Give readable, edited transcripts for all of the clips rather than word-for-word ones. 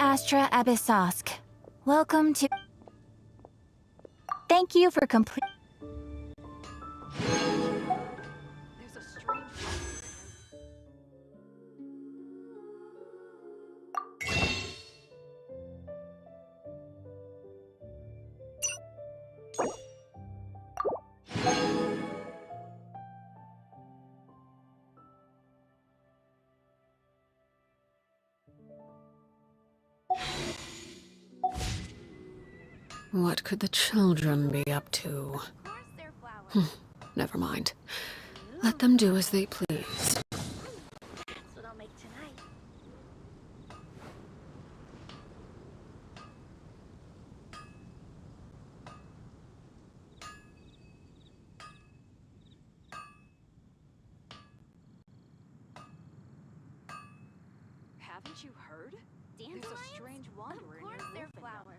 Astra Abyssosk. Welcome to... Thank you for complete... There's a strange... What could the children be up to? Of course they're flowers. Never mind. Let them do as they please. That's what I'll make tonight. Haven't you heard? Dandelions? There's a strange wanderer Of in course your they're roof at flowers. night.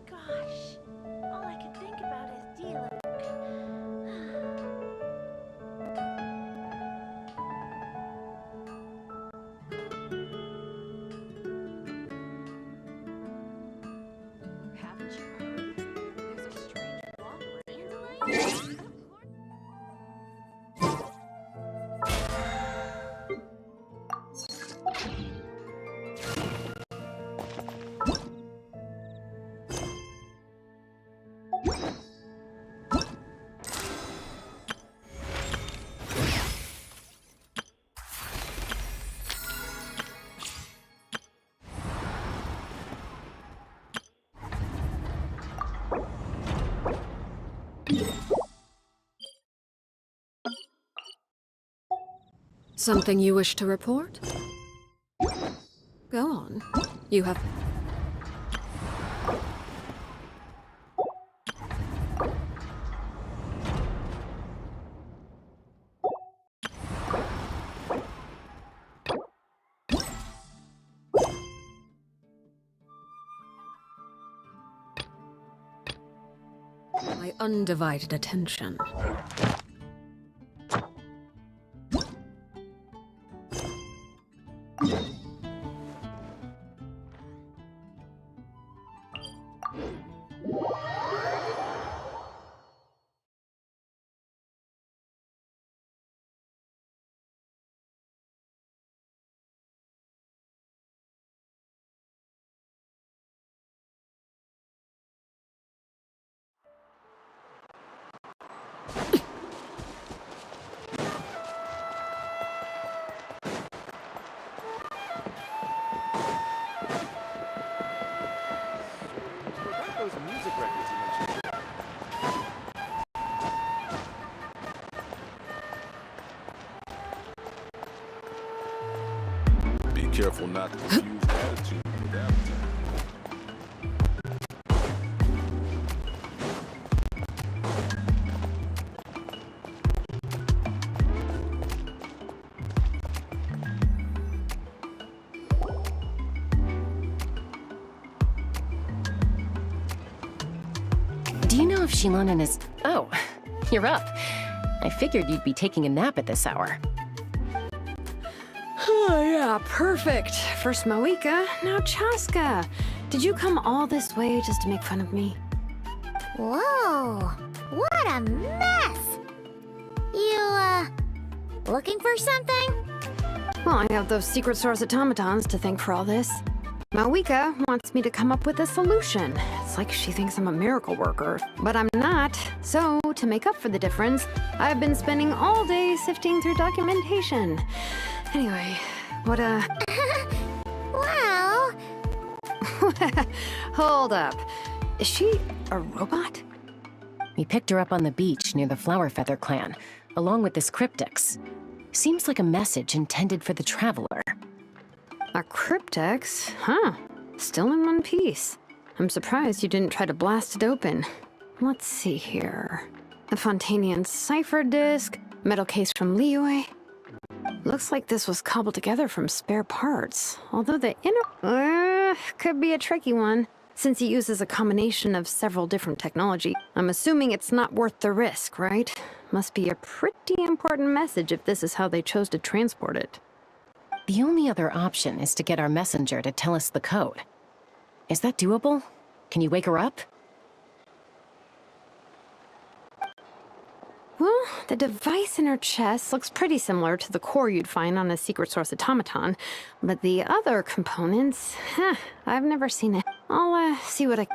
Gosh, all I can think about is Diluc. Haven't you heard? There's a strange wanderer in your roof at Dandelions? night. Something you wish to report? Go on. You have... my undivided attention. What about those music records you mentioned? Be careful not to confuse attitude with appetite. Do you know if Shilonen is... Oh, you're up. I figured you'd be taking a nap at this hour. Oh, yeah, perfect. First Moika, now Chaska. Did you come all this way just to make fun of me? Whoa! What a mess! You, looking for something? Well, I have those secret source automatons to thank for all this. Moika wants me to come up with a solution. It's like she thinks I'm a miracle worker, but I'm not. So, to make up for the difference, I've been spending all day sifting through documentation. Anyway, what, Well... Hold up. Is she a robot? We picked her up on the beach near the Flower Feather clan, along with this cryptix. Seems like a message intended for the traveler. A cryptex? Huh. Still in one piece. I'm surprised you didn't try to blast it open. Let's see here. A Fontanian cipher disk, metal case from Liyue. Looks like this was cobbled together from spare parts, although the inner... could be a tricky one. Since he uses a combination of several different technology, I'm assuming it's not worth the risk, right? Must be a pretty important message if this is how they chose to transport it. The only other option is to get our messenger to tell us the code. Is that doable? Can you wake her up? Well, the device in her chest looks pretty similar to the core you'd find on a secret source automaton, but the other components, I've never seen it. I'll see what I...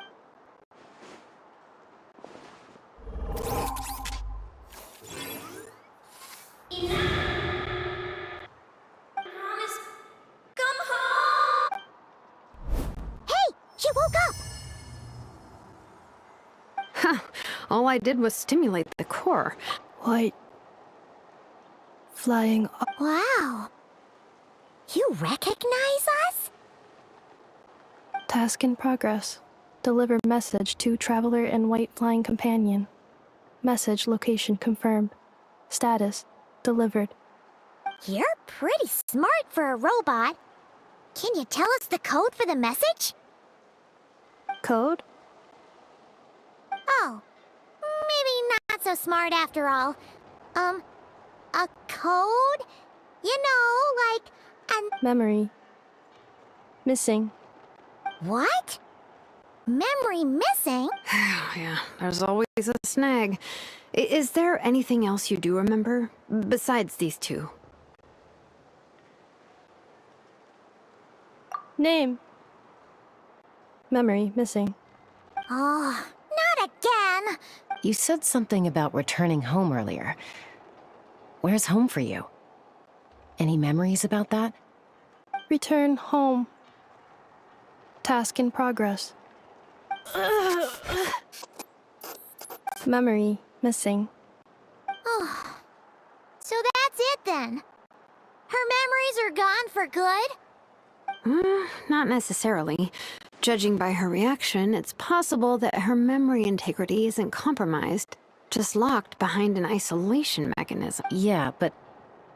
Hey, she woke up! All I did was stimulate the core. White. Flying. Wow. You recognize us? Task in progress. Deliver message to Traveler and White Flying Companion. Message location confirmed. Status delivered. You're pretty smart for a robot. Can you tell us the code for the message? Code? Oh, maybe not so smart after all. A code? You know, like an... Memory. Missing. What? Memory missing? Yeah, there's always a snag. Is there anything else you do remember? Besides these two? Name. Memory missing. Oh, not again! You said something about returning home earlier. Where's home for you? Any memories about that? Return home. Task in progress. Memory missing. Oh, so that's it then. Her memories are gone for good? Not necessarily. Judging by her reaction, it's possible that her memory integrity isn't compromised, just locked behind an isolation mechanism. Yeah, but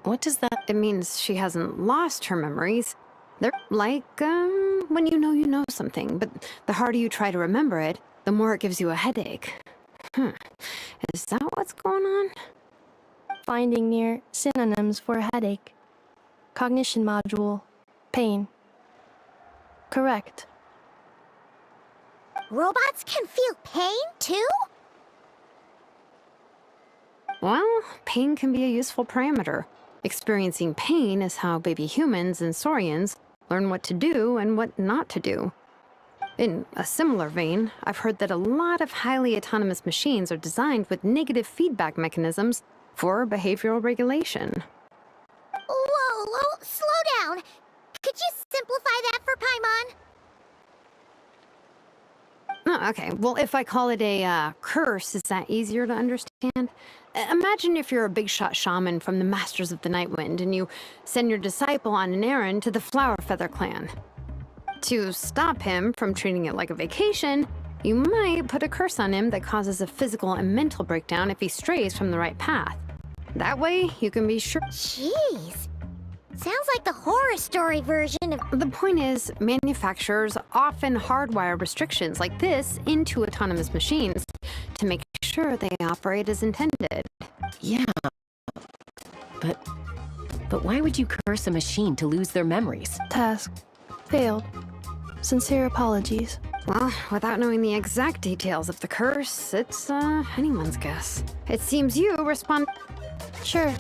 what does that... It means she hasn't lost her memories. They're like, when you know something, but the harder you try to remember it, the more it gives you a headache. Is that what's going on? Finding near synonyms for headache. Cognition module. Pain. Correct. Robots can feel pain, too? Well, pain can be a useful parameter. Experiencing pain is how baby humans and saurians learn what to do and what not to do. In a similar vein, I've heard that a lot of highly autonomous machines are designed with negative feedback mechanisms for behavioral regulation. Whoa, slow down. Could you simplify that for Paimon? Oh, okay, well, if I call it a curse, is that easier to understand? Imagine if you're a big shot shaman from the Masters of the Nightwind and you send your disciple on an errand to the Flower Feather clan. To stop him from treating it like a vacation, you might put a curse on him that causes a physical and mental breakdown if he strays from the right path. That way, you can be sure... Jeez. Sounds like the horror story version of... The point is, manufacturers often hardwire restrictions like this into autonomous machines to make sure they operate as intended. Yeah. But why would you curse a machine to lose their memories? Task. Failed. Sincere apologies. Well, without knowing the exact details of the curse, it's anyone's guess. It seems you respond... Sure.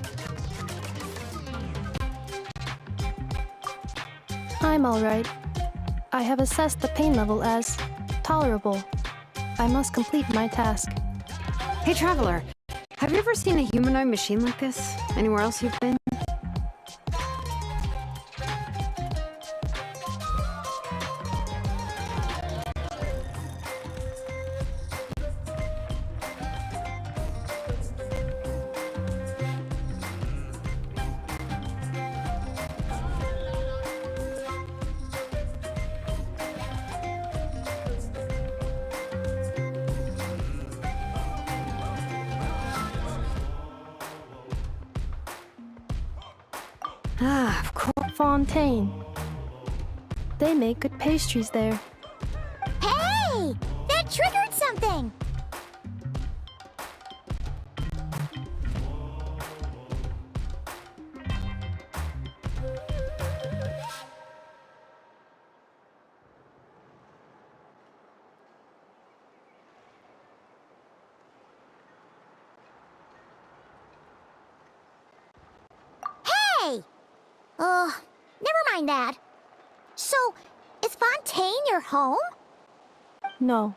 I'm alright. I have assessed the pain level as tolerable. I must complete my task. Hey, Traveler, have you ever seen a humanoid machine like this? Anywhere else you've been? Ah, of course. Fontaine. They make good pastries there. Hey! triggered something! Hey! Never mind that. So, is Fontaine your home? No.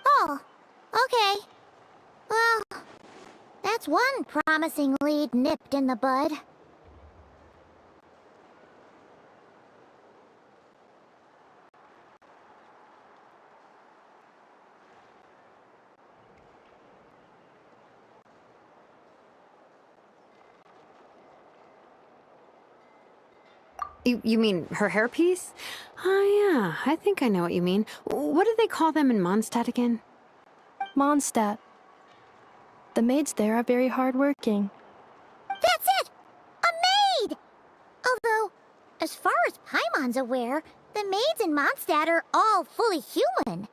Oh, okay. Well, that's one promising lead nipped in the bud. You mean her hairpiece? Oh yeah, I think I know what you mean. What do they call them in Mondstadt again? Mondstadt. The maids there are very hardworking. That's it! A maid! Although, as far as Paimon's aware, the maids in Mondstadt are all fully human.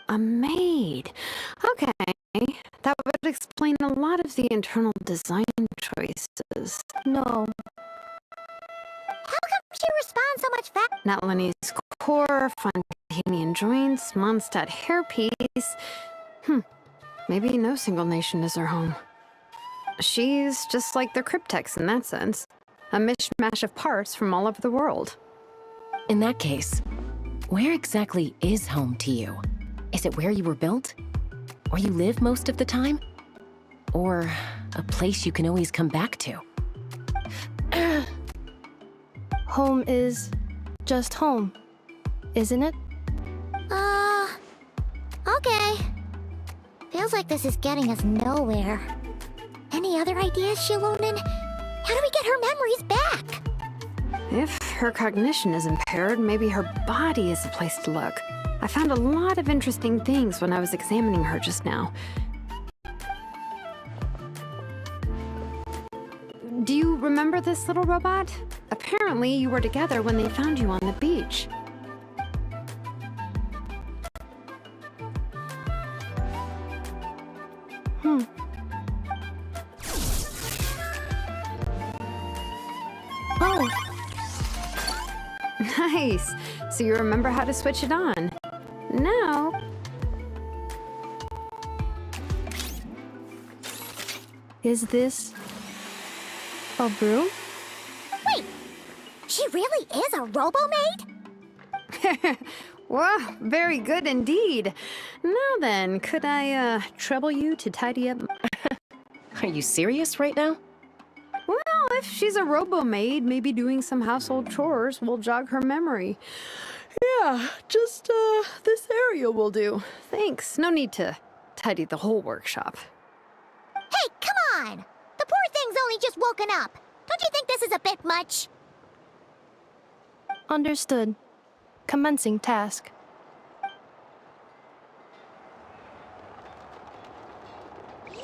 A maid. Okay, that would explain a lot of the internal design choices. No. How come she responds so much faster? Not Lenny's core, Fontanian joints, Mondstadt hairpiece. Maybe no single nation is her home. She's just like the Cryptex in that sense. A mishmash of parts from all over the world. In that case, where exactly is home to you? Is it where you were built? Where you live most of the time? Or a place you can always come back to? Home is just home, isn't it? Okay. Feels like this is getting us nowhere. Any other ideas, Shilonen? How do we get her memories back? If her cognition is impaired, maybe her body is the place to look. I found a lot of interesting things when I was examining her just now. Do you remember this little robot? Apparently, you were together when they found you on the beach. Oh, Nice. So you remember how to switch it on. Now, is this a broom? Wait! She really is a robo-maid? well, very good indeed. Now then, could I trouble you to tidy up? Are you serious right now? Well, if she's a robo-maid, maybe doing some household chores will jog her memory. Yeah, just this area will do. Thanks. No need to tidy the whole workshop. Hey, come on! The poor thing's only just woken up. Don't you think this is a bit much? Understood. Commencing task.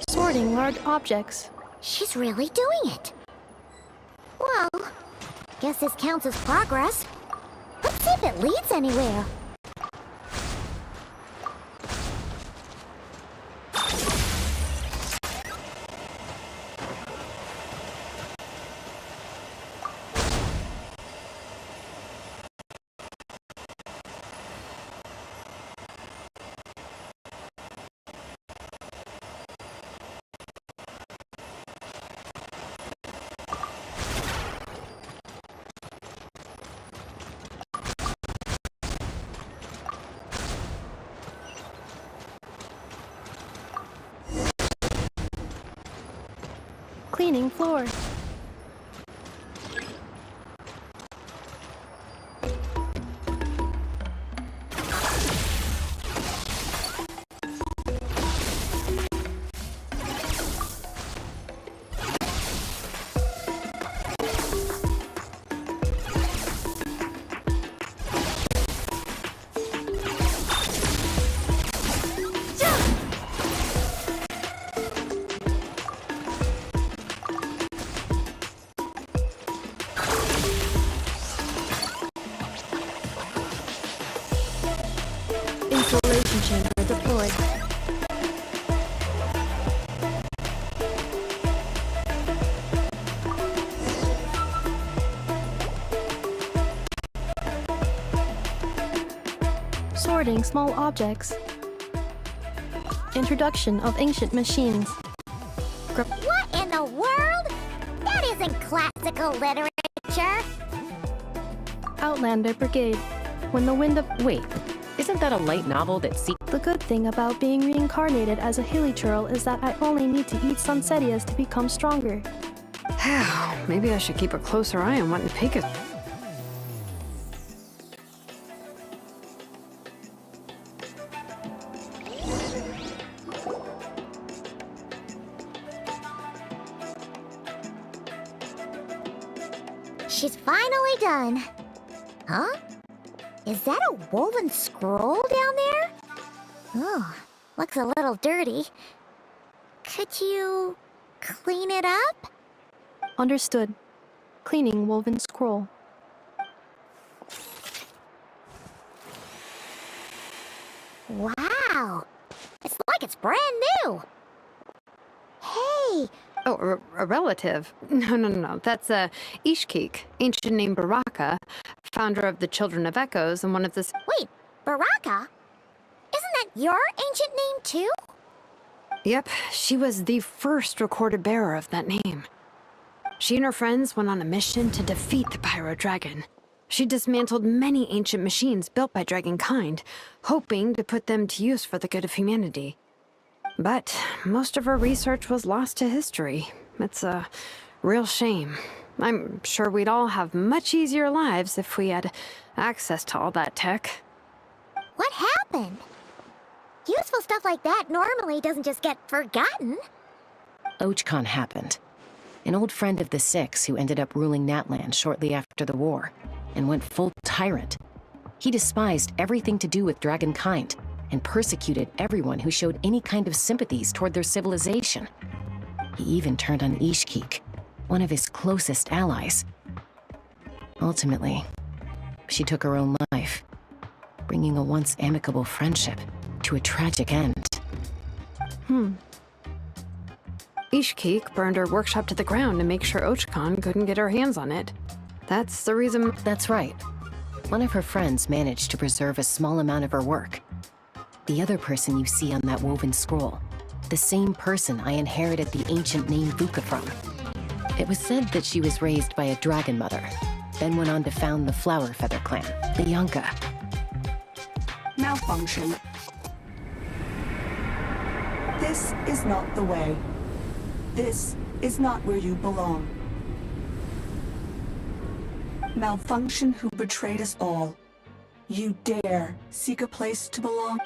Sorting large objects. She's really doing it. Well, guess this counts as progress. Let's see if it leads anywhere. Cleaning floor. sorting small objects. Introduction of ancient machines. What in the world? That isn't classical literature. Outlander Brigade. When the wind of... Wait, isn't that a light novel that The good thing about being reincarnated as a hilly churl is that I only need to eat sunsetias to become stronger. Maybe I should keep a closer eye on what Nepeka. She's finally done. Huh? Is that a woven scroll down there? Oh, looks a little dirty. Could you clean it up? Understood. Cleaning woven scroll. Wow. It's like it's brand new. Hey, Oh, a relative? No. That's Ishkik, ancient name Baraka, founder of the Children of Echoes and one of the... wait, Baraka? Isn't that your ancient name too? Yep, she was the first recorded bearer of that name. She and her friends went on a mission to defeat the Pyro Dragon. She dismantled many ancient machines built by Dragonkind, hoping to put them to use for the good of humanity. But most of her research was lost to history. It's a real shame. I'm sure we'd all have much easier lives if we had access to all that tech. What happened? Useful stuff like that normally doesn't just get forgotten. Ochkon happened. An old friend of the Six who ended up ruling Natlan shortly after the war, and went full tyrant. He despised everything to do with Dragonkind, and persecuted everyone who showed any kind of sympathies toward their civilization. He even turned on Ishkik, one of his closest allies. Ultimately, she took her own life, bringing a once amicable friendship to a tragic end. Ishkik burned her workshop to the ground to make sure Ochkon couldn't get her hands on it. That's the reason... That's right. One of her friends managed to preserve a small amount of her work. The other person you see on that woven scroll, the same person I inherited the ancient name Vuka from. It was said that she was raised by a dragon mother, then went on to found the Flower Feather clan, the Yonka. Malfunction. This is not the way. This is not where you belong. Malfunction who betrayed us all. You dare seek a place to belong?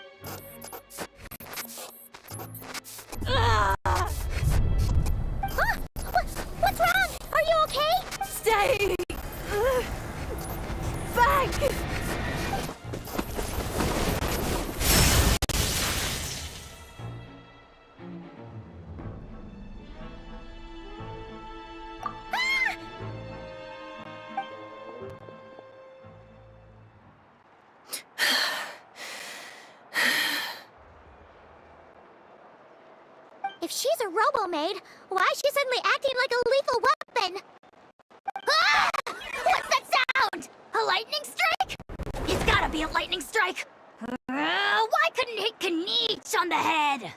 What's wrong? Are you okay? Stay back! If she's a robo-maid, why is she suddenly acting like a lethal weapon? Ah! What's that sound? A lightning strike? It's gotta be a lightning strike! Why couldn't it hit Kniech on the head?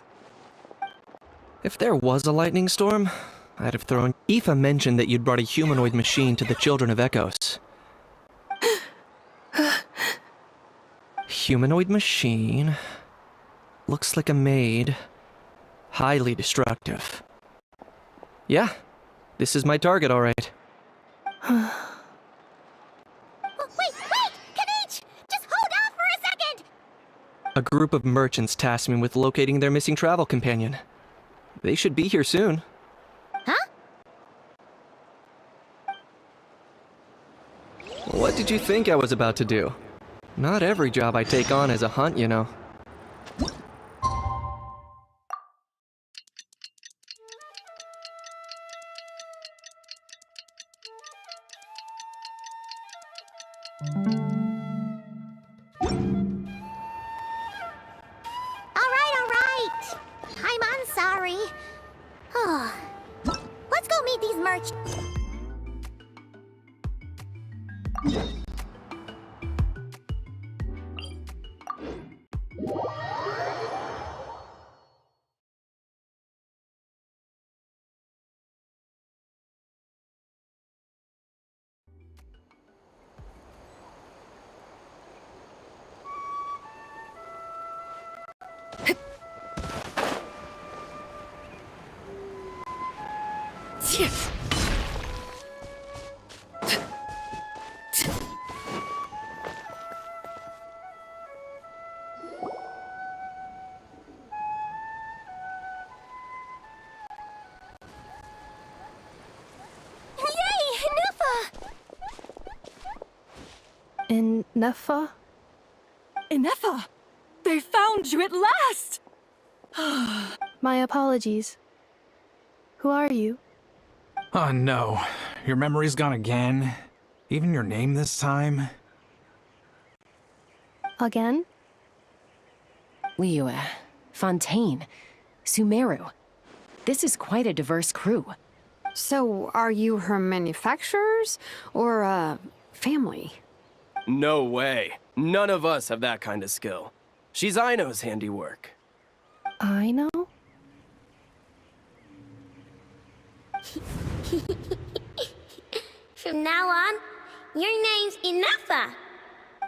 If there was a lightning storm, I'd have thrown... Aoife mentioned that you'd brought a humanoid machine to the Children of Echoes. Humanoid machine... Looks like a maid... Highly destructive. Yeah, this is my target, all right. Wait! Kniech! Just hold off for a second! A group of merchants tasked me with locating their missing travel companion. They should be here soon. Huh? What did you think I was about to do? Not every job I take on is a hunt, you know. All right. I'm sorry. Oh. Let's go meet these merchants. Yay! Nufa! In Nefa? Inefa! They found you at last! My apologies. Who are you? Oh no. Your memory's gone again? Even your name this time? Again? Liyue, Fontaine, Sumeru. This is quite a diverse crew. So, are you her manufacturers or, family? No way. None of us have that kind of skill. She's Aino's handiwork. I know? From now on, your name's Inefa.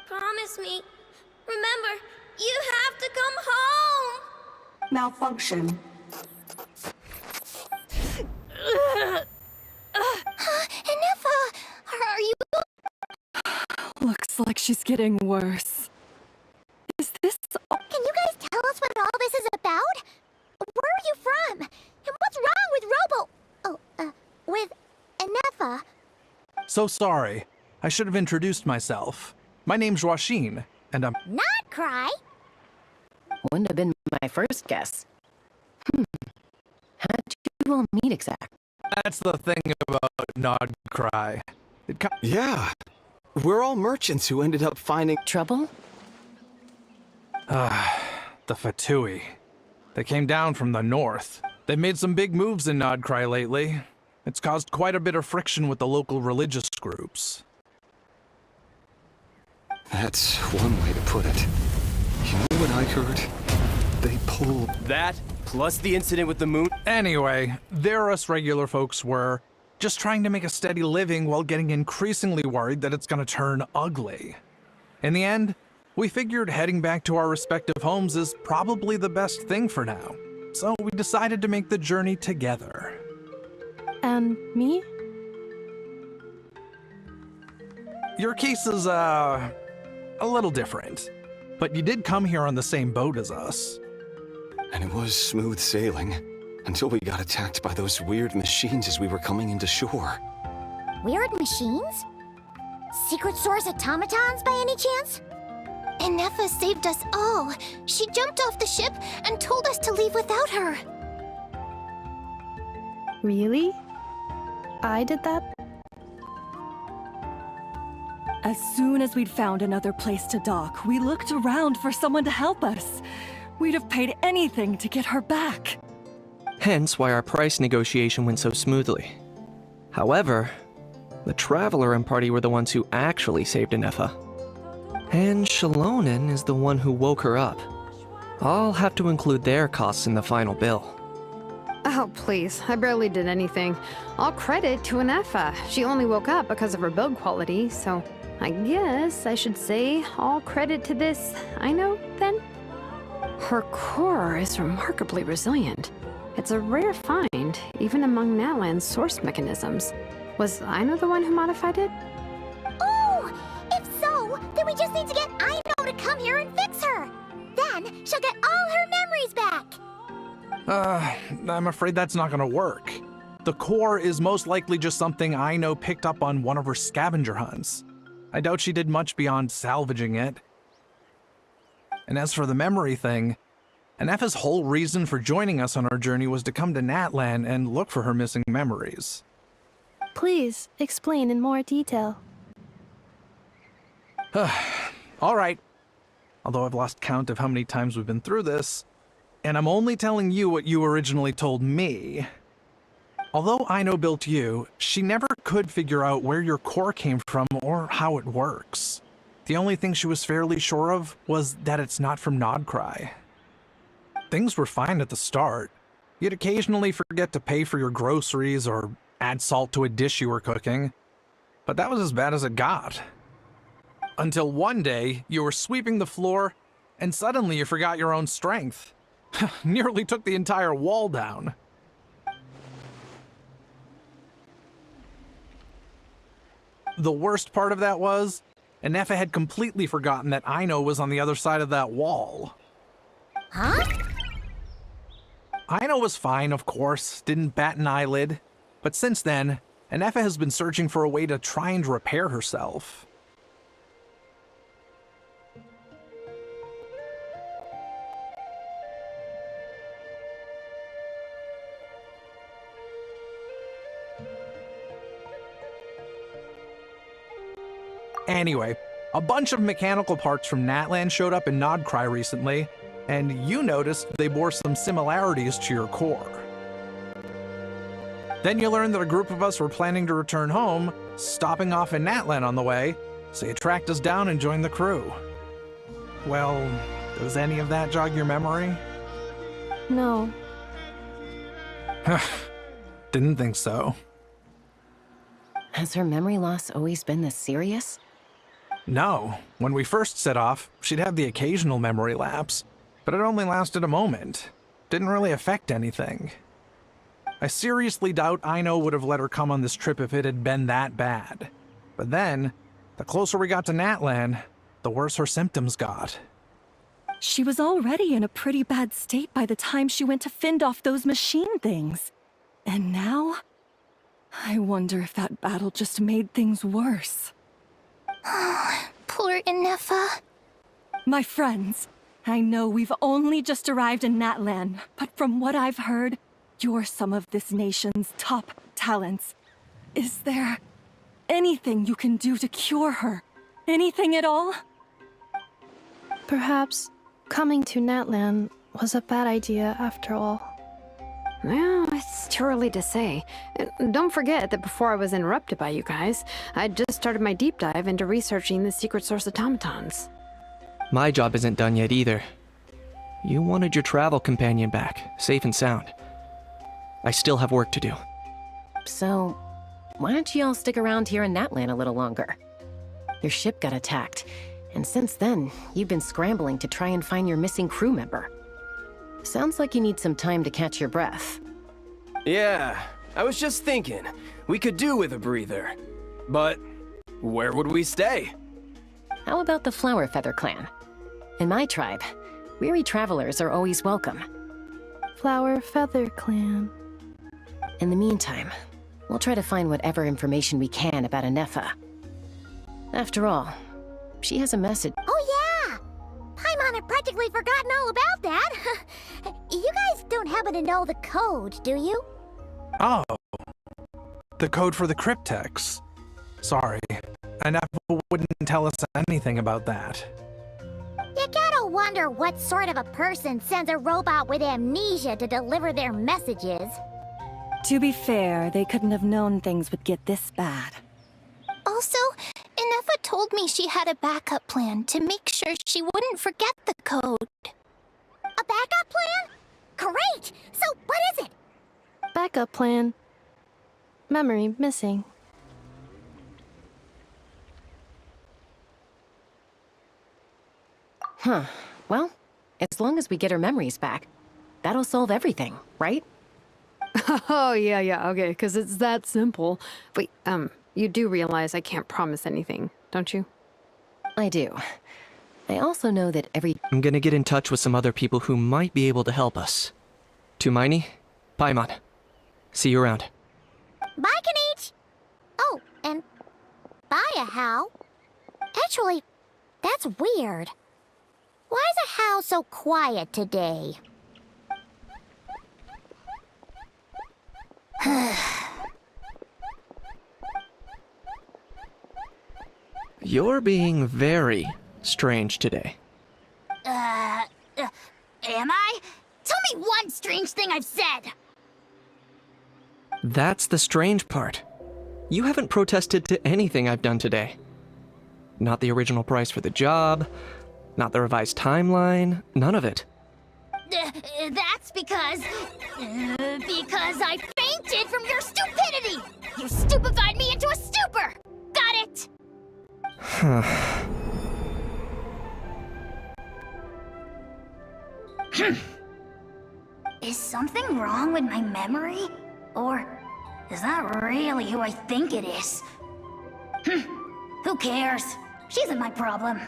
Promise me. Remember, you have to come home. Malfunction. Inefa, are you? Looks like she's getting worse. Is this all? Can you guys tell us what all this is about? Where are you from? And what's wrong with with Inefa? So sorry. I should have introduced myself. My name's Joachine, and I'm... Not cry. Wouldn't have been my first guess. How'd you all meet exactly? That's the thing about Nod Cry. Yeah. We're all merchants who ended up finding... Trouble? The Fatui. They came down from the north. They've made some big moves in Nod Cry lately. It's caused quite a bit of friction with the local religious groups. That's one way to put it. You know what I heard? They pulled... That, plus the incident with the moon... Anyway, there us regular folks were just trying to make a steady living while getting increasingly worried that it's gonna turn ugly. In the end, we figured heading back to our respective homes is probably the best thing for now. So we decided to make the journey together. And me? Your case is, a little different. But you did come here on the same boat as us. And it was smooth sailing, until we got attacked by those weird machines as we were coming into shore. Weird machines? Secret source automatons by any chance? Inefa saved us all. She jumped off the ship and told us to leave without her. Really? I did that? As soon as we'd found another place to dock, we looked around for someone to help us. We'd have paid anything to get her back. Hence why our price negotiation went so smoothly. However, the Traveler and party were the ones who actually saved Inefa. And Shalonen is the one who woke her up. I'll have to include their costs in the final bill. Oh, please. I barely did anything. All credit to Inefa. She only woke up because of her build quality, so I guess I should say all credit to this Aino, then? Her core is remarkably resilient. It's a rare find, even among Natlan's source mechanisms. Was Aino the one who modified it? Oh! If so, then we just need to get Aino to come here and fix her. Then she'll get all her memories back. I'm afraid that's not gonna work. The core is most likely just something Aino picked up on one of her scavenger hunts. I doubt she did much beyond salvaging it. And as for the memory thing, Inefa's whole reason for joining us on our journey was to come to Natlan and look for her missing memories. Please, explain in more detail. All right. Although I've lost count of how many times we've been through this, and I'm only telling you what you originally told me. Although Aino built you, she never could figure out where your core came from or how it works. The only thing she was fairly sure of was that it's not from Nodcry. Things were fine at the start. You'd occasionally forget to pay for your groceries or add salt to a dish you were cooking, but that was as bad as it got. Until one day, you were sweeping the floor, and suddenly you forgot your own strength. Nearly took the entire wall down. the worst part of that was, Anefa had completely forgotten that Aino was on the other side of that wall. Huh? Aino was fine, of course, didn't bat an eyelid. But since then, Anefa has been searching for a way to try and repair herself. Anyway, a bunch of mechanical parts from Natlan showed up in Nodcry recently, and you noticed they bore some similarities to your core. Then you learned that a group of us were planning to return home, stopping off in Natlan on the way, so you tracked us down and joined the crew. Well, does any of that jog your memory? No. Didn't think so. Has her memory loss always been this serious? No. When we first set off, she'd have the occasional memory lapse, but it only lasted a moment. Didn't really affect anything. I seriously doubt Aino would have let her come on this trip if it had been that bad. But then, the closer we got to Natlan, the worse her symptoms got. She was already in a pretty bad state by the time she went to fend off those machine things. And now? I wonder if that battle just made things worse. Poor Anefa. My friends, I know we've only just arrived in Natlan, but from what I've heard, you're some of this nation's top talents. Is there anything you can do to cure her? Anything at all? Perhaps coming to Natlan was a bad idea after all. Well, it's too early to say. Don't forget that before I was interrupted by you guys, I just started my deep dive into researching the secret source automatons. My job isn't done yet either. You wanted your travel companion back, safe and sound. I still have work to do. So, why don't you all stick around here in Natlan a little longer? Your ship got attacked, and since then, you've been scrambling to try and find your missing crew member. Sounds like you need some time to catch your breath. Yeah, I was just thinking, we could do with a breather. But where would we stay? How about the Flower Feather clan? In my tribe, weary travelers are always welcome. Flower Feather Clan. In the meantime, we'll try to find whatever information we can about Anefa. After all, she has a message. Oh yeah! Paimon had practically forgotten all about that. You guys don't happen to know the code, do you? Oh. The code for the cryptex. Sorry, Anefa wouldn't tell us anything about that. You gotta wonder what sort of a person sends a robot with amnesia to deliver their messages. To be fair, they couldn't have known things would get this bad. Also, Anefa told me she had a backup plan to make sure she wouldn't forget the code. A backup plan? Great! So, what is it? Backup plan. Memory missing. Huh. Well, as long as we get her memories back, that'll solve everything, right? Oh, yeah, okay, because it's that simple. Wait, you do realize I can't promise anything, don't you? I do. I also know that I'm gonna get in touch with some other people who might be able to help us. Tumaini, Paimon. See you around. Bye, Kanich! Oh, and bye, How. Actually, that's weird. Why is a How so quiet today? You're being very strange today. Am I? Tell me one strange thing I've said! That's the strange part. You haven't protested to anything I've done today. Not the original price for the job, not the revised timeline, none of it. That's because I fainted from your stupidity! You stupefied me into a stupor! Got it? Is something wrong with my memory? Or is that really who I think it is? Who cares? She isn't my problem.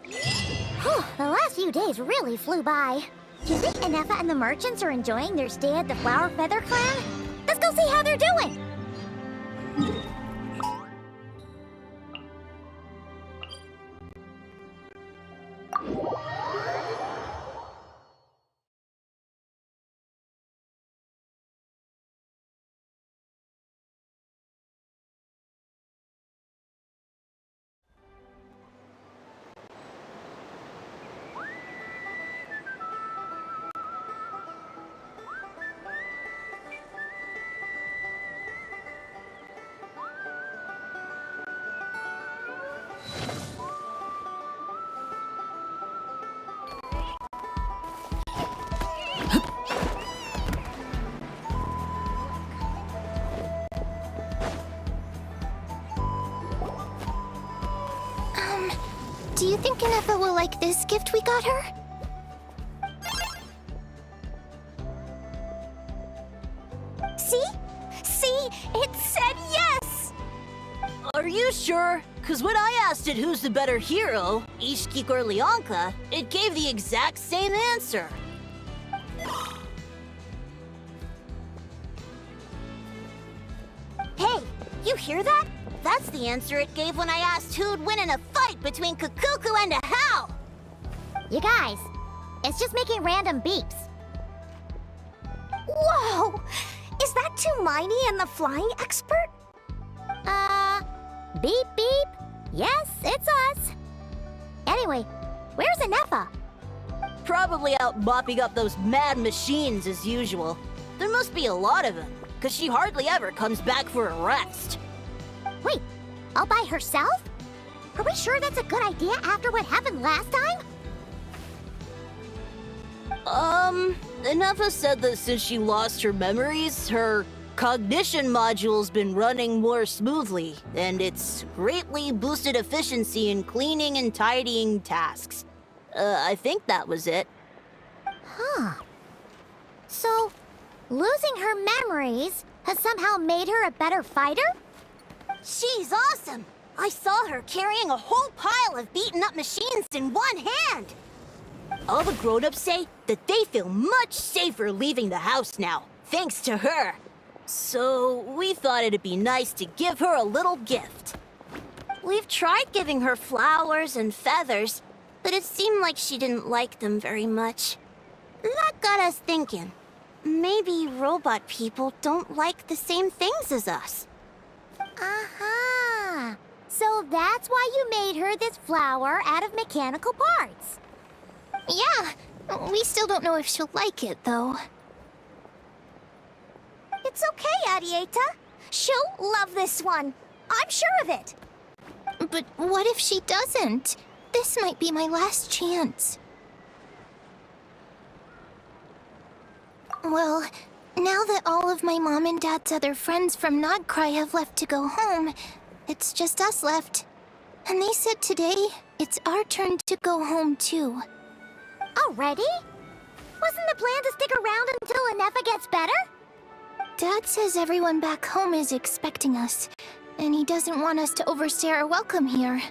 Whew, the last few days really flew by. Do you think Inefa and the merchants are enjoying their stay at the Flower Feather Clan? Let's go see how they're doing! Do you think Inefa will like this gift we got her? See? See? It said yes! Are you sure? Cause when I asked it who's the better hero, Ishkik or Leonka, it gave the exact same answer. Hey, you hear that? That's the answer it gave when I asked who'd win in a fight between Kukuku and Ahau! You guys, it's just making random beeps. Whoa! Is that Tumaini and the flying expert? Beep beep? Yes, it's us. Anyway, where's Inefa? Probably out mopping up those mad machines as usual. There must be a lot of them, cause she hardly ever comes back for a rest. Wait, all by herself? Are we sure that's a good idea after what happened last time? Inefa said that since she lost her memories, her cognition module's been running more smoothly, and it's greatly boosted efficiency in cleaning and tidying tasks. I think that was it. Huh. So, losing her memories has somehow made her a better fighter? She's awesome! I saw her carrying a whole pile of beaten-up machines in one hand! All the grown-ups say that they feel much safer leaving the house now, thanks to her. So, we thought it'd be nice to give her a little gift. We've tried giving her flowers and feathers, but it seemed like she didn't like them very much. That got us thinking. Maybe robot people don't like the same things as us. Aha! So that's why you made her this flower out of mechanical parts. Yeah, we still don't know if she'll like it, though. It's okay, Arieta. She'll love this one. I'm sure of it. But what if she doesn't? This might be my last chance. Well, now that all of my mom and dad's other friends from Nagcry have left to go home, it's just us left. And they said today, it's our turn to go home too. Already? Wasn't the plan to stick around until Inefa gets better? Dad says everyone back home is expecting us, and he doesn't want us to overstay our welcome here.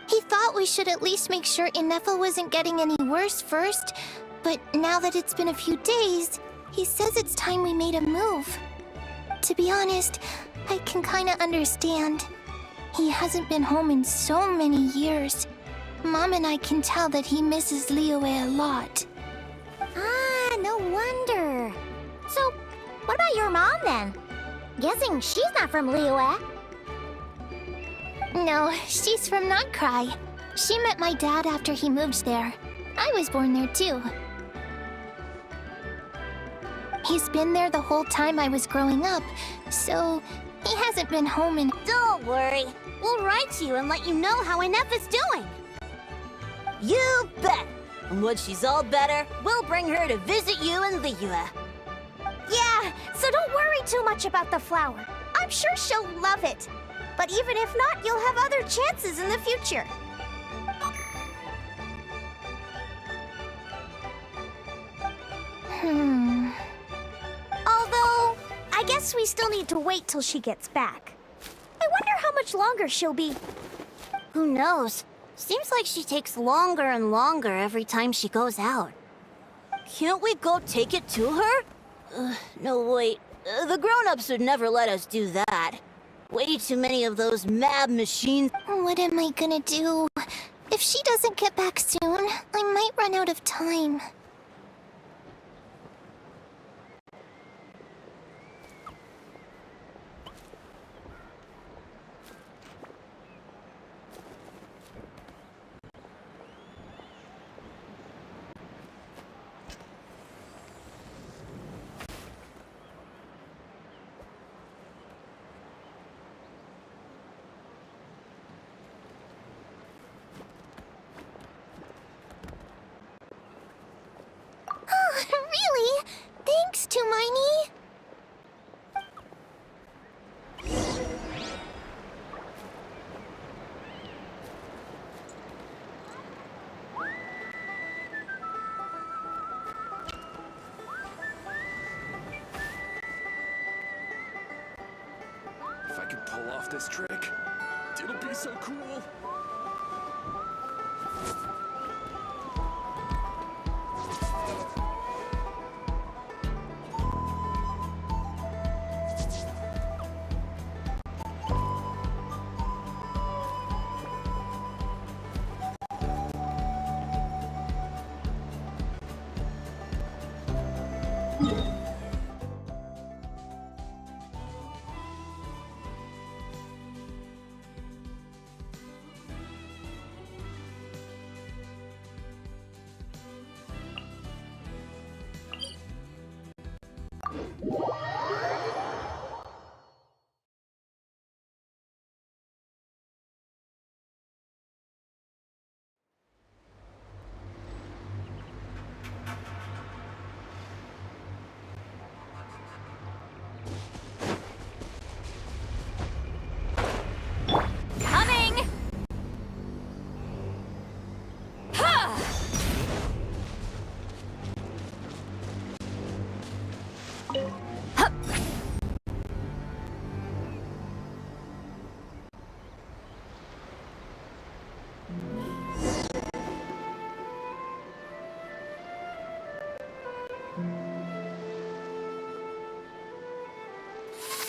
He thought we should at least make sure Inefa wasn't getting any worse first, but now that it's been a few days, he says it's time we made a move. To be honest, I can kinda understand. He hasn't been home in so many years. Mom and I can tell that he misses Liyue a lot. Ah, no wonder. So, what about your mom then? Guessing she's not from Liyue. No, she's from Nagcry. She met my dad after he moved there. I was born there too. He's been there the whole time I was growing up, so he hasn't been home in— Don't worry. We'll write to you and let you know how Inefa's doing. You bet! And when she's all better, we'll bring her to visit you in Liyue. Yeah, so don't worry too much about the flower. I'm sure she'll love it. But even if not, you'll have other chances in the future. Although, I guess we still need to wait till she gets back. I wonder how much longer she'll be. Who knows? Seems like she takes longer and longer every time she goes out. Can't we go take it to her? No, wait. The grown-ups would never let us do that. Way too many of those mad machines. What am I gonna do? If she doesn't get back soon, I might run out of time. Really? Thanks, Hermione. If I could pull off this trick, it'll be so cool.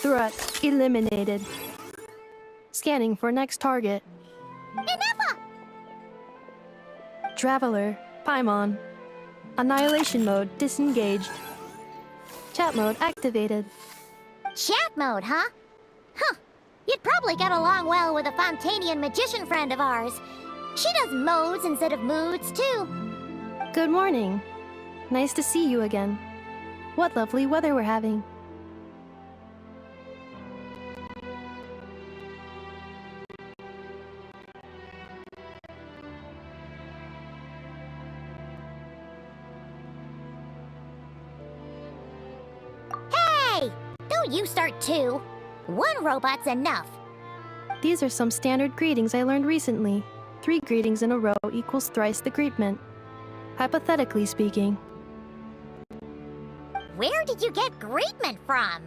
Threat eliminated. Scanning for next target. Inefa! Traveler, Paimon. Annihilation mode disengaged. Chat mode activated. Chat mode, huh? Huh. You'd probably get along well with a Fontanian magician friend of ours. She does modes instead of moods, too. Good morning. Nice to see you again. What lovely weather we're having. Hey! Don't you start too. One robot's enough. These are some standard greetings I learned recently. 3 greetings in a row equals thrice the greetment. Hypothetically speaking. Where did you get greetment from?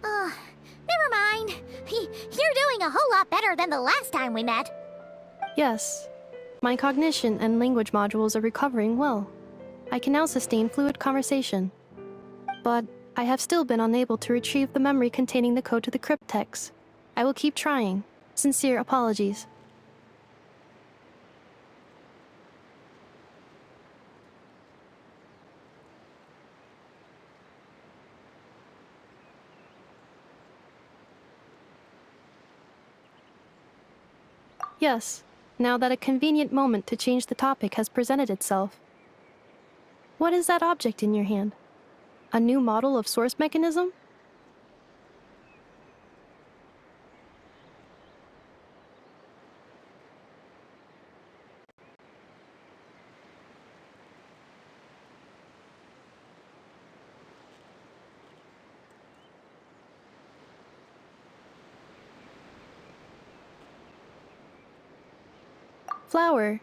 Never mind. You're doing a whole lot better than the last time we met. Yes. My cognition and language modules are recovering well. I can now sustain fluid conversation. But I have still been unable to retrieve the memory containing the code to the cryptex. I will keep trying. Sincere apologies. Yes, now that a convenient moment to change the topic has presented itself. What is that object in your hand? A new model of source mechanism? Flower.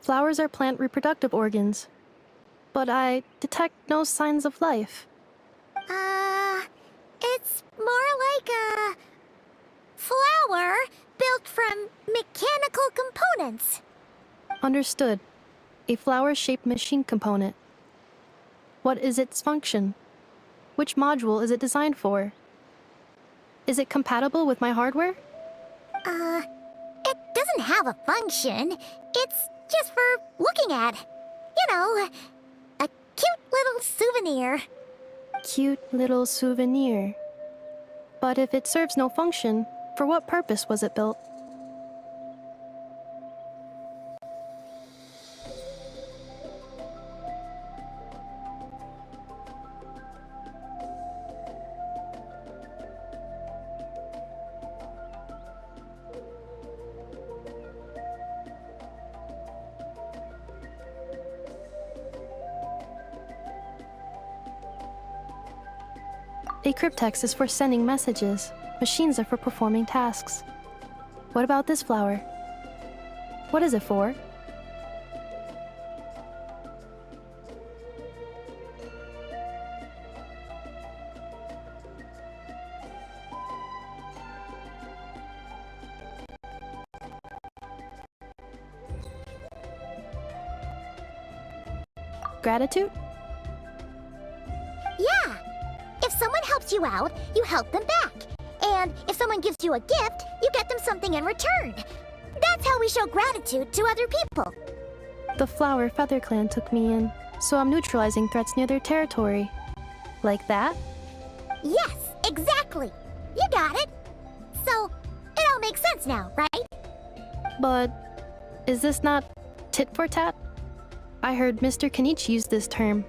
Flowers are plant reproductive organs. but I detect no signs of life. It's more like a flower built from mechanical components. Understood. A flower-shaped machine component. What is its function? Which module is it designed for? Is it compatible with my hardware? It doesn't have a function. It's just for looking at. You know, a cute little souvenir. Cute little souvenir. But if it serves no function, for what purpose was it built? A cryptex is for sending messages. Machines are for performing tasks. What about this flower? What is it for? Gratitude? Yeah. If someone helps you out, you help them back. And if someone gives you a gift, you get them something in return. That's how we show gratitude to other people. The Flower Feather Clan took me in, so I'm neutralizing threats near their territory. Like that? Yes, exactly. You got it. So, it all makes sense now, right? But is this not tit for tat? I heard Mr. Kenichi use this term.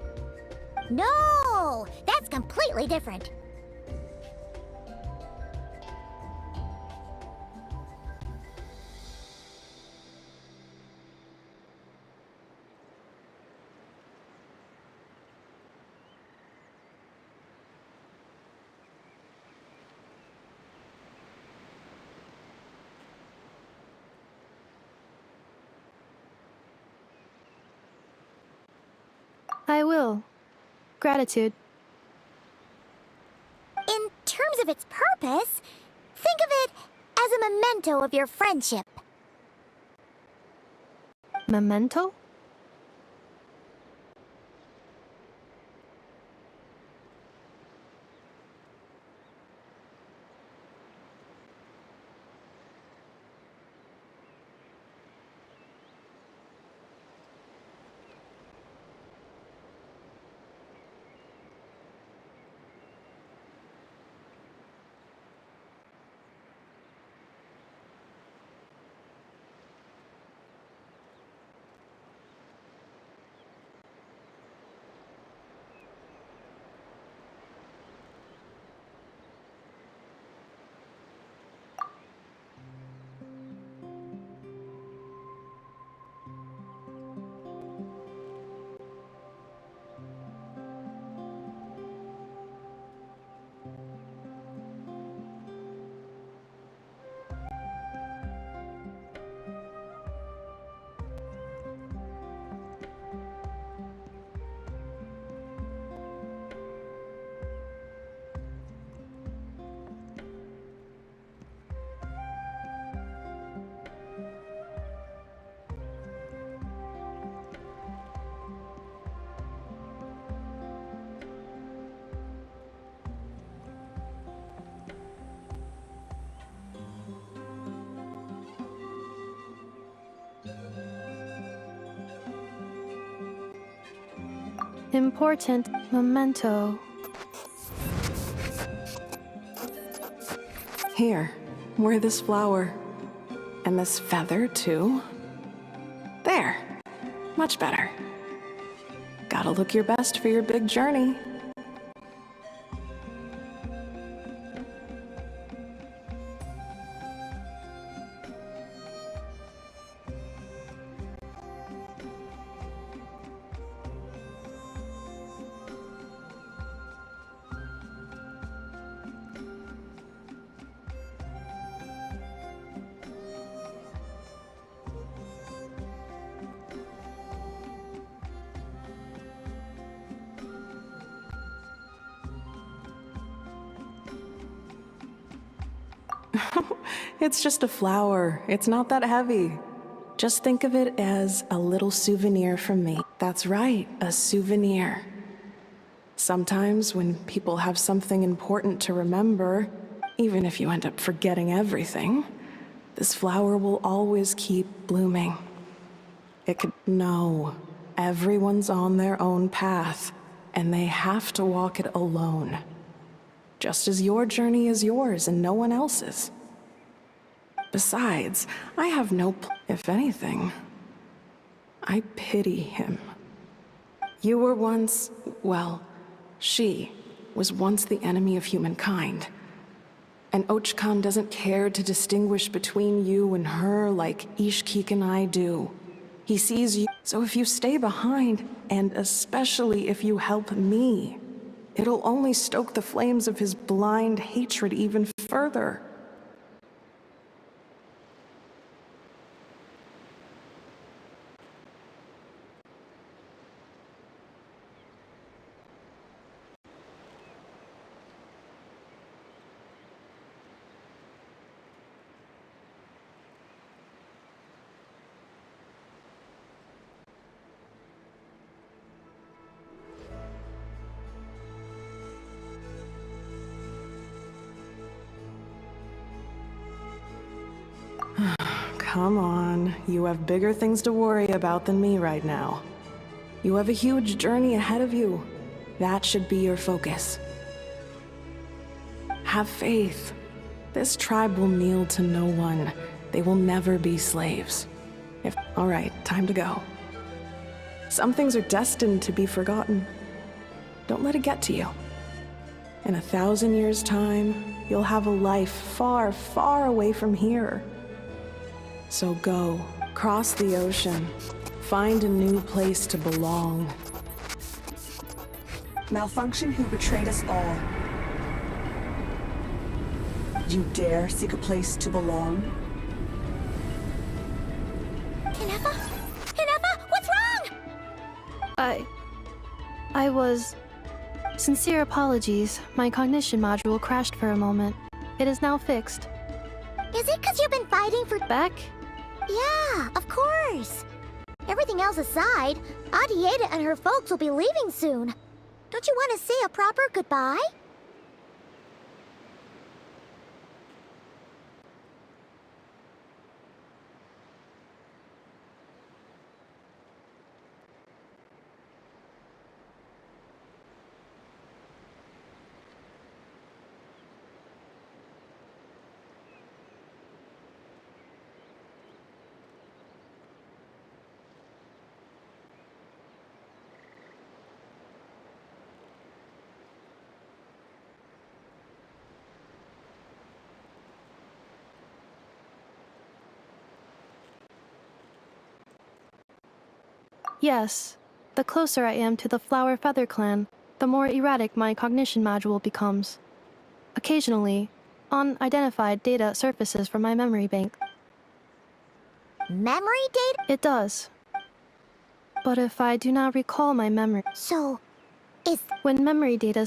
No, that's completely different. I will. Gratitude. In terms of its purpose, think of it as a memento of your friendship. Memento? Important memento. Here, wear this flower. And this feather, too. There. Much better. Gotta look your best for your big journey. It's just a flower. It's not that heavy. Just think of it as a little souvenir from me. That's right, a souvenir. Sometimes when people have something important to remember, even if you end up forgetting everything, this flower will always keep blooming. It could... No, everyone's on their own path, and they have to walk it alone. Just as your journey is yours and no one else's. Besides, I have no... If anything, I pity him. You were once... well, she was once the enemy of humankind. And Ochkan doesn't care to distinguish between you and her like Ishkik and I do. He sees you. So if you stay behind, and especially if you help me, it'll only stoke the flames of his blind hatred even further. Come on, you have bigger things to worry about than me right now. You have a huge journey ahead of you. That should be your focus. Have faith. This tribe will kneel to no one. They will never be slaves. All right, time to go. Some things are destined to be forgotten. Don't let it get to you. In 1,000 years' time, you'll have a life far, far away from here. So go, cross the ocean, find a new place to belong. Malfunction who betrayed us all. You dare seek a place to belong? Hinefa? Hinefa, what's wrong? I was... Sincere apologies. My cognition module crashed for a moment. It is now fixed. Is it because you've been fighting for... Back? Yeah, of course. Everything else aside, Adieta and her folks will be leaving soon. Don't you want to say a proper goodbye? Yes. The closer I am to the Flower Feather clan, the more erratic my cognition module becomes. Occasionally, unidentified data surfaces from my memory bank. Memory data? It does. But if I do not recall my memory... So, is... When memory data...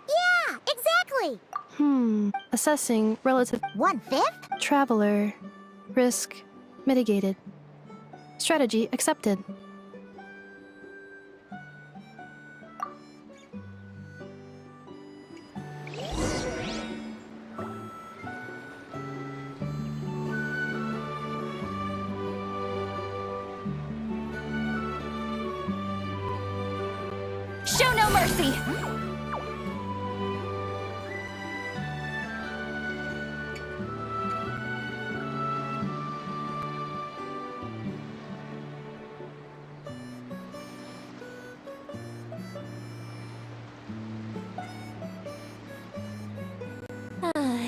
Yeah, exactly! Assessing relative... 1/5? Traveler. Risk mitigated. Strategy accepted. Show no mercy!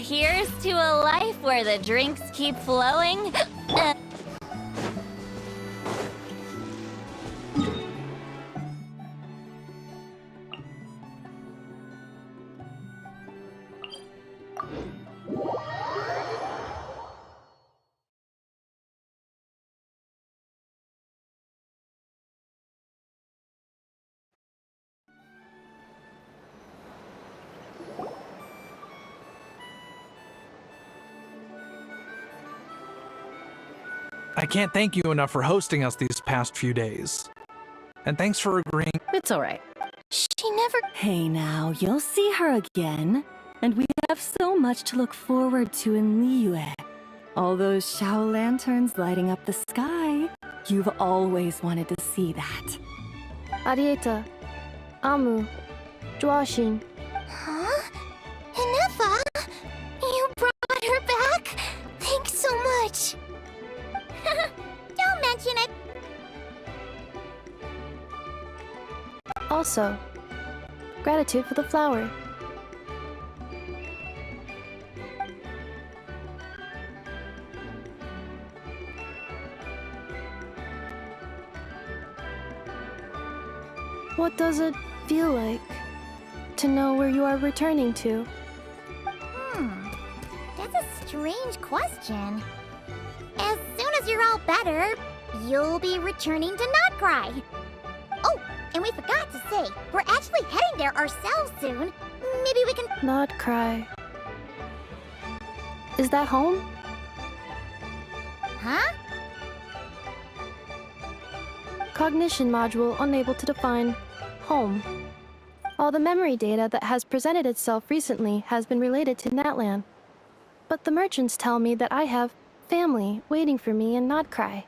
Here's to a life where the drinks keep flowing. I can't thank you enough for hosting us these past few days. And thanks for agreeing. It's alright. She never... Hey now, you'll see her again. And we have so much to look forward to in Liyue. All those Shao lanterns lighting up the sky. You've always wanted to see that. Arieta, Amu, Joashin. Huh? Inefa? You brought her back? Thanks so much. Don't mention it. Also, gratitude for the flower. What does it feel like to know where you are returning to? That's a strange question. As soon as you're all better, you'll be returning to Not Cry. Oh, and we forgot to say, we're actually heading there ourselves soon. Maybe we can... Not cry. Is that home? Huh? Cognition module unable to define home. All the memory data that has presented itself recently has been related to Natlan. But the merchants tell me that I have family waiting for me in Not Cry.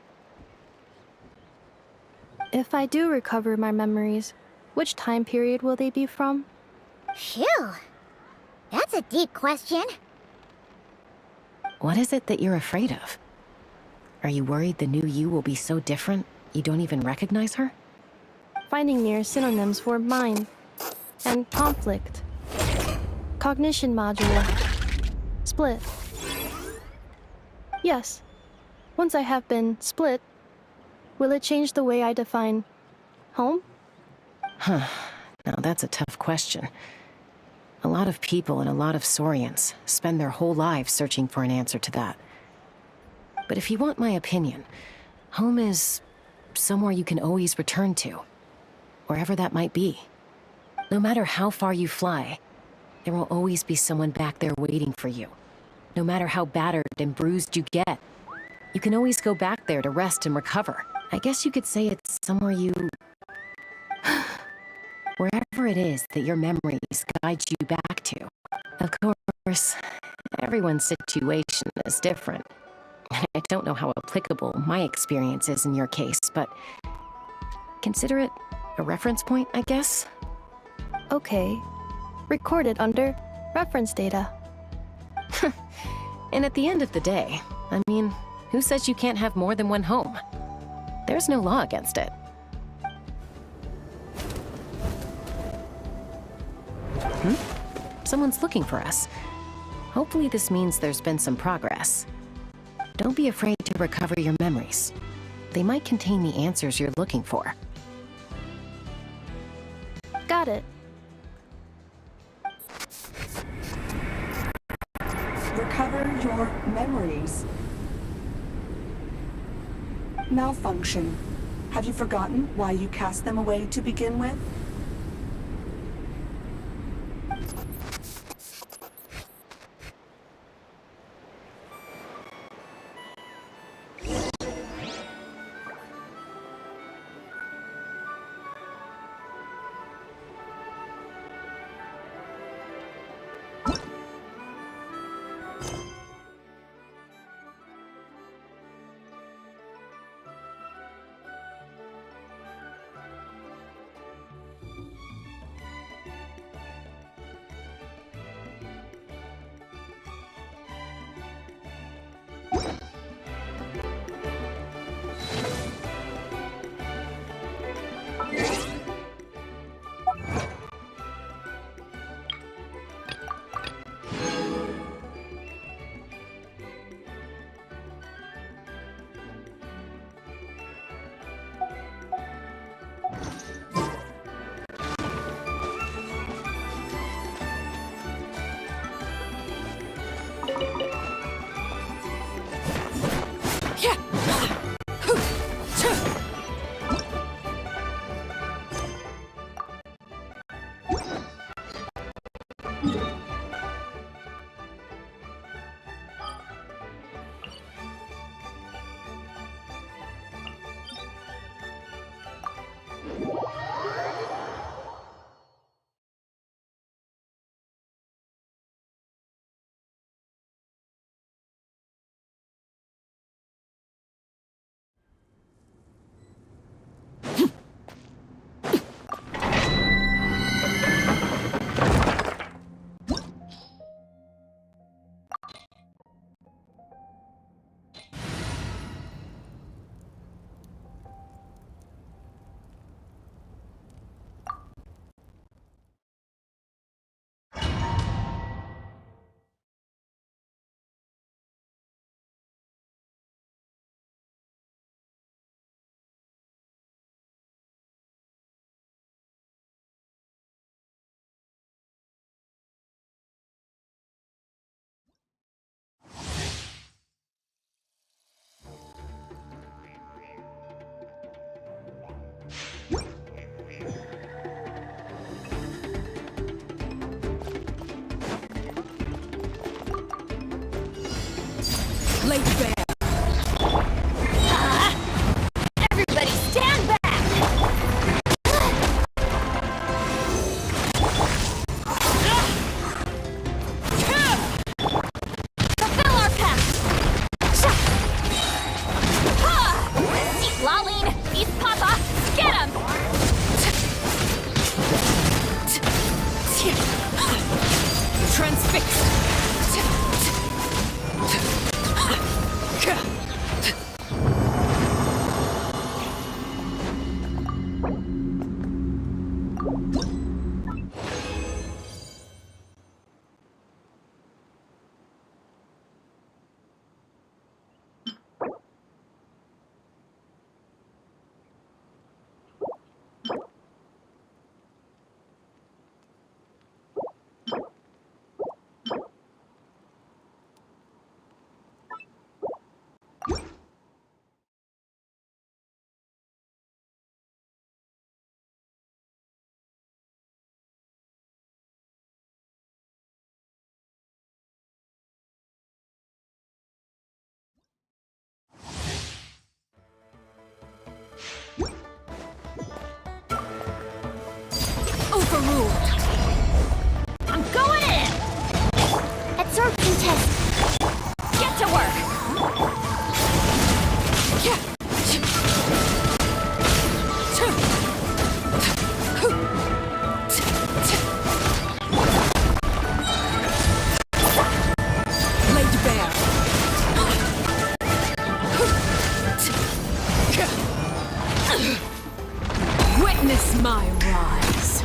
If I do recover my memories, which time period will they be from? Phew. That's a deep question. What is it that you're afraid of? Are you worried the new you will be so different you don't even recognize her? Finding near synonyms for mind and conflict. Cognition module. Split. Yes. Once I have been split, will it change the way I define home? Huh. Now that's a tough question. A lot of people and a lot of Saurians spend their whole lives searching for an answer to that. But if you want my opinion, home is somewhere you can always return to, wherever that might be. No matter how far you fly, there will always be someone back there waiting for you. No matter how battered and bruised you get, you can always go back there to rest and recover. I guess you could say it's somewhere you... wherever it is that your memories guide you back to. Of course, everyone's situation is different. I don't know how applicable my experience is in your case, but consider it a reference point, I guess? Okay. Recorded under reference data. And at the end of the day, I mean, who says you can't have more than one home? There's no law against it. Someone's looking for us. Hopefully this means there's been some progress. Don't be afraid to recover your memories. They might contain the answers you're looking for. Got it. Recover your memories. Malfunction. Have you forgotten why you cast them away to begin with? Laid bare. Everybody stand back! Fulfill our path! Eat Laline! Eat Papa! Get him! Transfixed. Overruled! I'm going in! Absorption test! Get to work! Laid bare. Witness my rise.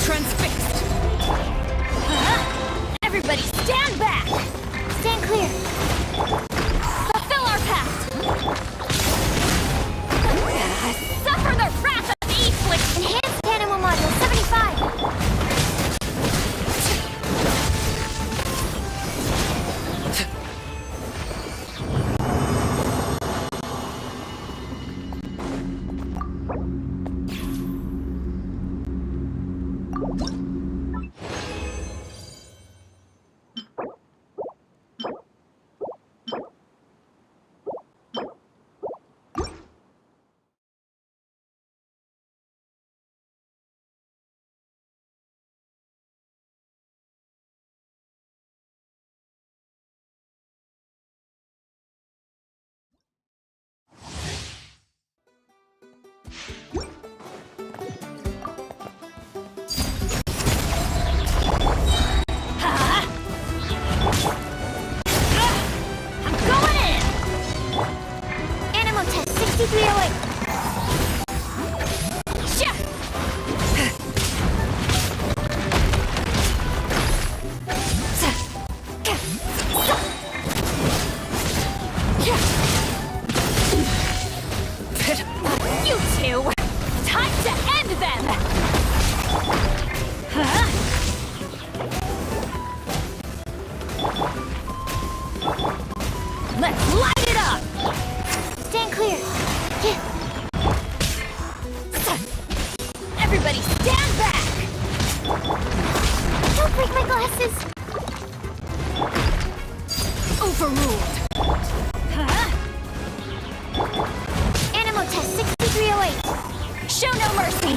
Transfixed! Everybody stand back! Stand clear! Fulfill our pact! Suffer the wrath of the E-Flick! Enhanced Animal Module 75! I'm going in! Animal test 6308! Shit! You two! Time to end them! Let's light it up! Stand clear! Everybody stand back! Don't break my glasses! Overruled! Animal test 6308! Show no mercy!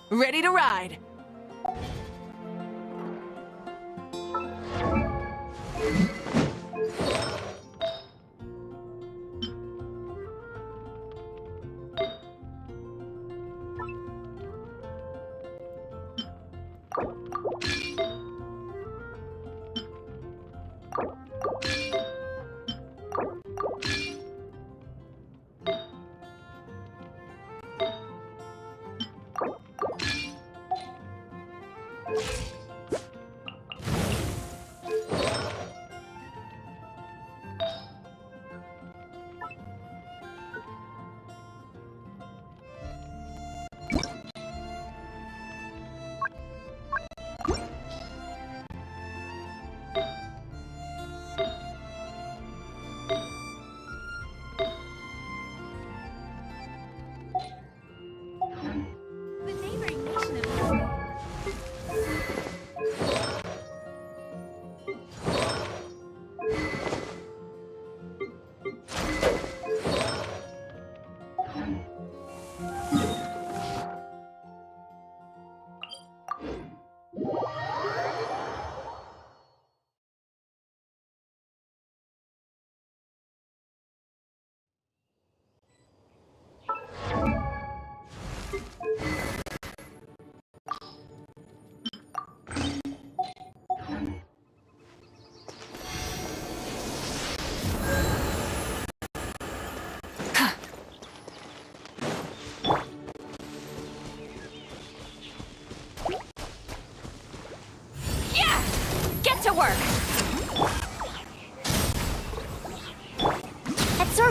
Ready to ride!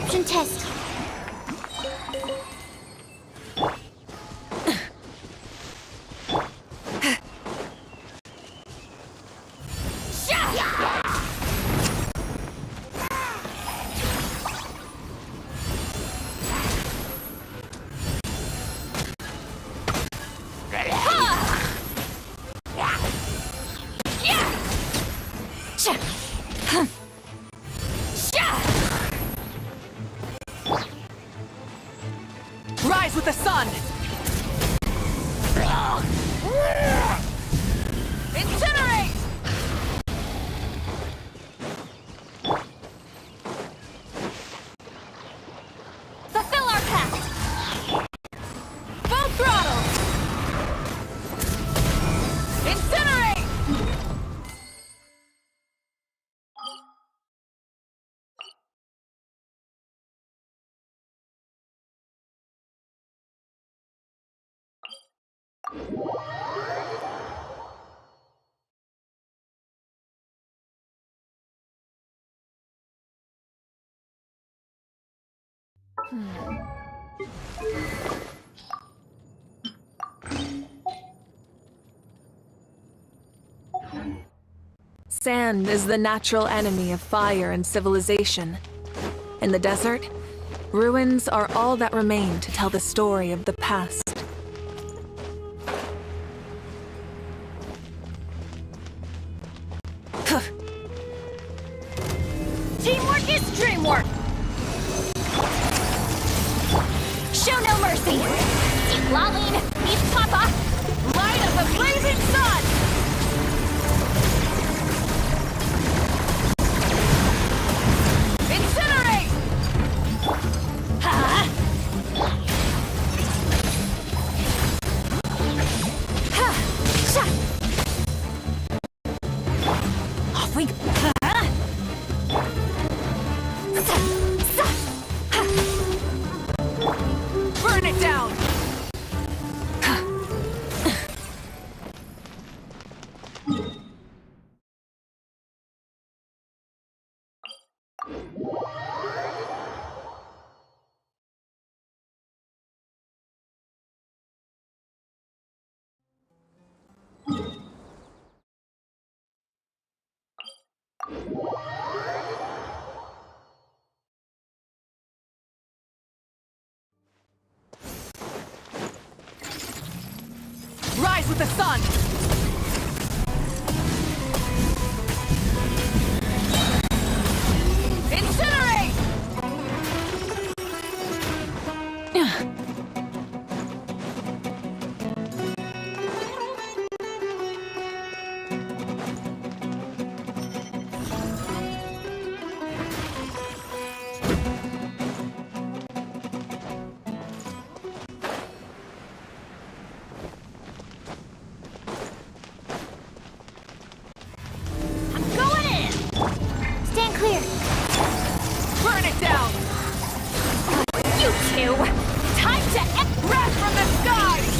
Perception test. Rise with the sun! Incinerate! Fulfill our pact! Full throttle! Incinerate! Sand is the natural enemy of fire and civilization. In the desert, ruins are all that remain to tell the story of the past. Teamwork is dreamwork! Show no mercy! Deep Laline, Beef Papa! Light of the blazing sun! Incinerate! Ha! Ha! Sha! Off we go! Ha! Sa! Sa! Ha! Burn it down! Rise with the sun! Incinerate! Stand clear! Burn it down! You two! Time to Wrath from the skies!